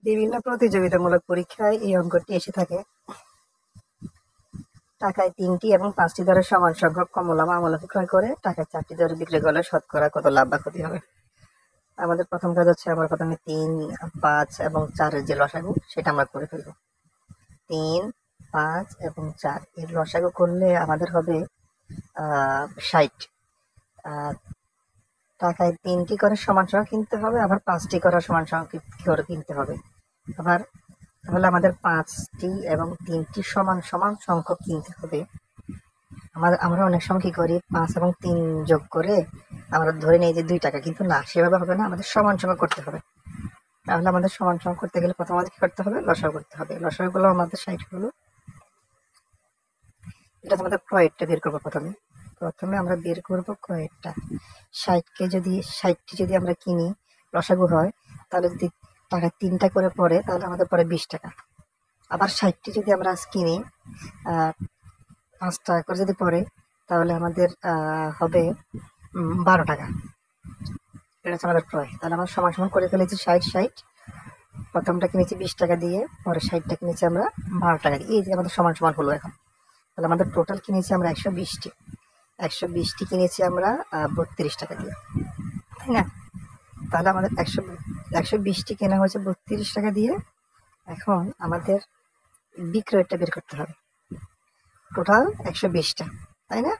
বিভিন্ন প্রতিযোগিতামূলক পরীক্ষায় এই অঙ্কটি এসে থাকে। টাকায় ৩টি এবং ৫টি দরে সমান সংখ্যক কমলা বা আমলা বিক্রয় করে টাকায় ৪টি দরে বিক্রি করলে শতকরা কত লাভ বা ক্ষতি হবে। আমাদের প্রথম কাজ হচ্ছে আমরা প্রথমে ৩, ৫ এবং ৪-এর যে লসাগু সেটা আমরা করে ফেলবো। ৩, ৫ এবং ৪ এর লসাগু করলে আমাদের হবে ৬০। টাকায় ৩টি করে সমান সংখ্যা কিনতে হবে, আবার ৫টি করা সমান সংখ্যা করে কিনতে হবে। আবার তাহলে আমাদের ৫টি এবং ৩টি সমান সমান সংখ্যক কিনতে হবে। আমরা অনেক সময় কি করি, ৫ এবং ৩ যোগ করে আমরা ধরে নিই যে ২ টাকা, কিন্তু না, সেভাবে হবে না, আমাদের সমান সংখ্যা করতে হবে। তাহলে আমাদের সমান সংখ্যা করতে গেলে প্রথমে আমাদের কি করতে হবে, লসাগু করতে হবে। লসাগুগুলো আমাদের ৬০ হলো। এটা আমাদের ক্রয়েরটা বের করবো। প্রথমে আমরা বের করবো ক্রয়েরটা। ৬০টি যদি আমরা কিনি, লসাগু হয়, তাহলে যদি টাকা ৩টা করে পড়ে তাহলে আমাদের পড়ে ২০ টাকা। আবার ৬০টি যদি আমরা কিনি ৫ টাকা করে যদি পড়ে তাহলে আমাদের হবে ১২ টাকা। এটা হচ্ছে আমাদের ক্রয়। তাহলে আমরা সমান সমান করে ফেলেছি ৬০। প্রথমটা কিনেছি ২০ টাকা দিয়ে, পরে ৬০টা কিনেছি আমরা ১২ টাকা দিয়ে। এই যে আমাদের সমান সমান হলো এখন। তাহলে আমাদের টোটাল কিনেছি আমরা ১২০টি কিনেছি আমরা ৩২ টাকা দিয়ে, তাই না? তাহলে আমাদের ১২০টি কেনা হয়েছে ৩২ টাকা দিয়ে। এখন আমাদের বিক্রয়টা বের করতে হবে। টোটাল ১২০টা, তাই না?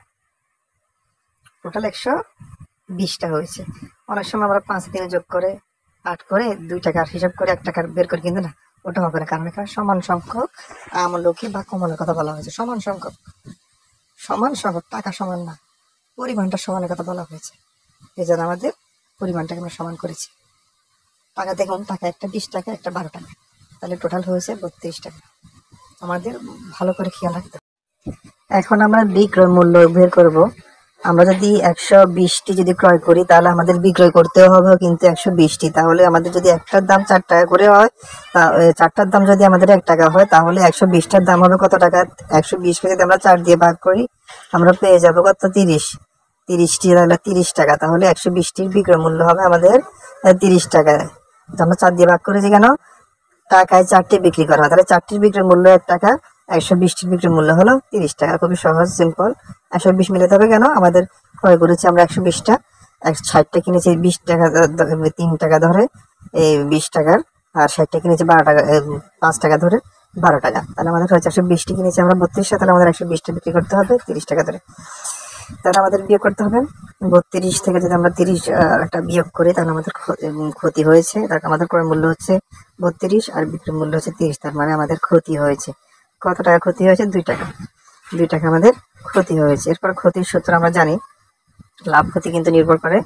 টোটাল ১২০টা হয়েছে। অনেক সময় আমরা ৫ দিনে যোগ করে ৮ করে ২ টাকার হিসাব করে ১ টাকার বের করে, কিন্তু না, ওটা হবে না, কারণ এখানে সমান সংখ্যক আমলকি বা কমলের কথা বলা হয়েছে। সমান সংখ্যক টাকা সমান না, পরিমাণটা সমানের কথা বলা হয়েছে। এই জন্য আমাদের পরিমাণটাকে আমরা সমান করেছি। টাকা দেখুন, টাকা একটা ২০ টাকা, একটা ১২ টাকা, তাহলে টোটাল হয়েছে ৩২ টাকা। আমাদের ভালো করে খেয়াল রাখতে হবে। এখন আমরা বিক্রয় মূল্য বের করব। আমরা যদি ১২০টি যদি ক্রয় করি তাহলে আমাদের বিক্রয় করতে হবে কিন্তু ১২০টি। তাহলে আমাদের যদি একটার দাম ৪ টাকা করে হয়, চারটার দাম যদি আমাদের ১ টাকা হয়, তাহলে ১২০টার দাম হবে কত টাকা? ১২০কে যদি আমরা ৪ দিয়ে ভাগ করি আমরা পেয়ে যাবো কত? ৩০টি, তাহলে ৩০ টাকা। তাহলে ১২০টির বিক্রয় মূল্য হবে আমাদের ৩০ টাকা। আমরা ৪ দিয়ে ভাগ করেছি কেন? টাকায় ৪টি বিক্রি করা হয়, তাহলে ৪টির বিক্রয় মূল্য ১ টাকা, ১২০টির বিক্রয় মূল্য হলো ৩০ টাকা। খুবই সহজ, সিম্পল। ১২০ মিলাতে হবে কেন? আমাদের ক্রয় করেছি আমরা ১২০টা, ৬০টা কিনেছি ২০ টাকা, ৩ টাকা ধরে এই ২০ টাকার, আর ৬০টা কিনেছি ১২ টাকা, ৫ টাকা ধরে ১২ টাকা। তাহলে আমাদের হচ্ছে ১২০টি কিনেছি আমরা ৩২ টাকা, তাহলে আমাদের ১২০টা বিক্রি করতে হবে ৩০ টাকা ধরে। তাহলে আমাদের বিয়োগ করতে হবে ৩২ থেকে যদি আমরা ৩০ একটা বিয়োগ করি তাহলে আমাদের ক্ষতি হয়েছে। আমাদের ক্রয় মূল্য হচ্ছে ৩২ আর বিক্রয় মূল্য হচ্ছে ৩০, তার মানে আমাদের ক্ষতি হয়েছে। কত টাকা ক্ষতি হয়েছে? ২ টাকা। ২ টাকা আমাদের ক্ষতি হয়েছে। এরপর ক্ষতির সূত্র আমরা জানি, লাভ ক্ষতি কিন্তু নির্ভর করে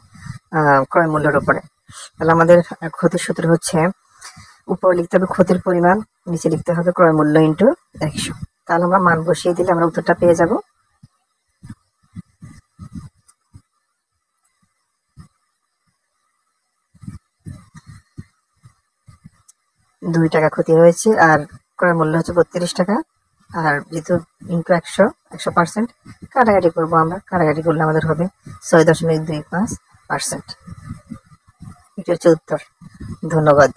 ক্রয় মূল্যের উপরে। তাহলে আমাদের ক্ষতির সূত্র হচ্ছে, উপরে লিখতে হবে ক্ষতির পরিমাণ, নিচে লিখতে হবে ক্রয় মূল্য ইন্টু ১০০। তাহলে আমরা মান বসিয়ে দিলে আমরা উত্তরটা পেয়ে যাব। ২ টাকা ক্ষতি হয়েছে আর ক্রয় মূল্য হচ্ছে ৩২ টাকা। আর যেহেতু ইন্টু ১০০% কাটাকাটি করবো আমরা, কাটাকাটি করলে আমাদের হবে ৬.25%। এটা হচ্ছে উত্তর। ধন্যবাদ।